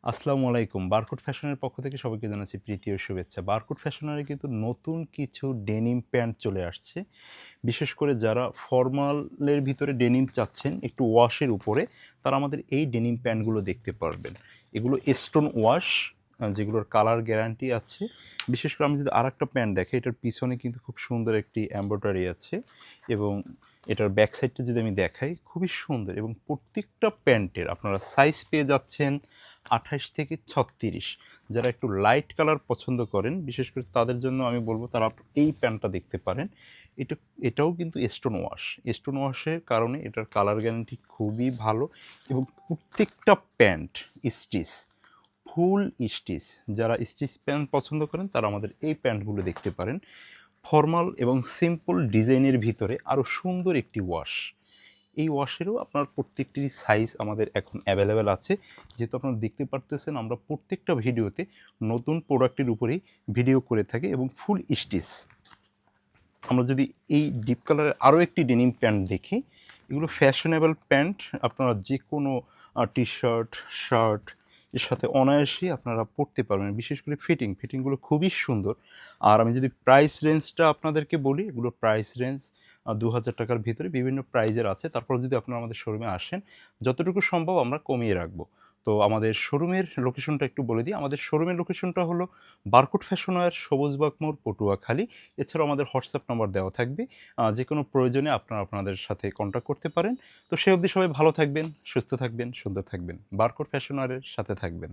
আসসালামু আলাইকুম। বারকোড ফ্যাশনের পক্ষ থেকে সবাইকে জানাচ্ছি প্রীতি ও শুভেচ্ছা। বারকোড ফ্যাশনারে কিন্তু নতুন কিছু ডেনিম প্যান্ট চলে আসছে। বিশেষ করে যারা ফরমালের ভিতরে ডেনিম চাচ্ছেন একটু ওয়াশের উপরে, তারা আমাদের এই ডেনিম প্যান্টগুলো দেখতে পারবেন। এগুলো স্টোন ওয়াশ, যেগুলোর কালার গ্যারান্টি আছে। বিশেষ করে আমি যদি আরেকটা প্যান্ট দেখাই, এটার পিছনে কিন্তু খুব সুন্দর একটি এমব্রয়ডারি আছে এবং এটার ব্যাক সাইডটা যদি আমি দেখাই, খুবই সুন্দর এবং প্রত্যেকটা প্যান্টের আপনারা সাইজ পেয়ে যাচ্ছেন 28 থেকে 36। যারা একটু লাইট কালার পছন্দ করেন, বিশেষ করে তাদের জন্য আমি বলব তারা এই প্যান্টটা দেখতে পারেন। এটা এটাও কিন্তু স্টোন ওয়াশ। স্টোন ওয়াশের কারণে এটার কালার গ্যারান্টি খুবই ভালো এবং প্রত্যেকটা প্যান্ট স্টিচ, ফুল স্টিচ। যারা স্টিচ প্যান্ট পছন্দ করেন তারা আমাদের এই প্যান্টগুলো দেখতে পারেন। ফর্মাল এবং সিম্পল ডিজাইনের ভিতরে আরও সুন্দর একটি ওয়াশ। এই ওয়াশেরও আপনার প্রত্যেকটিরই সাইজ আমাদের এখন অ্যাভেলেবেল আছে। যেহেতু আপনারা দেখতে পারতেছেন আমরা প্রত্যেকটা ভিডিওতে নতুন প্রোডাক্টের উপরেই ভিডিও করে থাকি এবং ফুল স্টিচ। আমরা যদি এই ডিপ কালারের আরও একটি ডেনিম প্যান্ট দেখি, এগুলো ফ্যাশনেবল প্যান্ট। আপনারা যে কোনো টি-শার্ট, শার্ট এর সাথে অনায়াসেই আপনারা পরতে পারবেন। বিশেষ করে ফিটিংগুলো খুবই সুন্দর। আর আমি যদি প্রাইস রেঞ্জটা আপনাদেরকে বলি, এগুলোর প্রাইস রেঞ্জ ৳২,০০০ টাকার ভিতরে বিভিন্ন প্রাইজের আছে। তারপর যদি আপনারা আমাদের শোরুমে আসেন, যতটুকু সম্ভব আমরা কমিয়ে রাখবো। তো আমাদের শোরুমের লোকেশনটা একটু বলে দিই। আমাদের শোরুমের লোকেশনটা হলো বারকোড ফ্যাশন ওয়্যার, সবুজবাগ মোড়, পটুয়াখালী। এছাড়াও আমাদের হোয়াটসঅ্যাপ নাম্বার দেওয়া থাকবে। যেকোনো প্রয়োজনে আপনারা আপনাদের সাথে কন্ট্যাক্ট করতে পারেন। তো সে অবধি সবাই ভালো থাকবেন, সুস্থ থাকবেন, সুন্দর থাকবেন। বারকোড ফ্যাশন ওয়্যারের সাথে থাকবেন।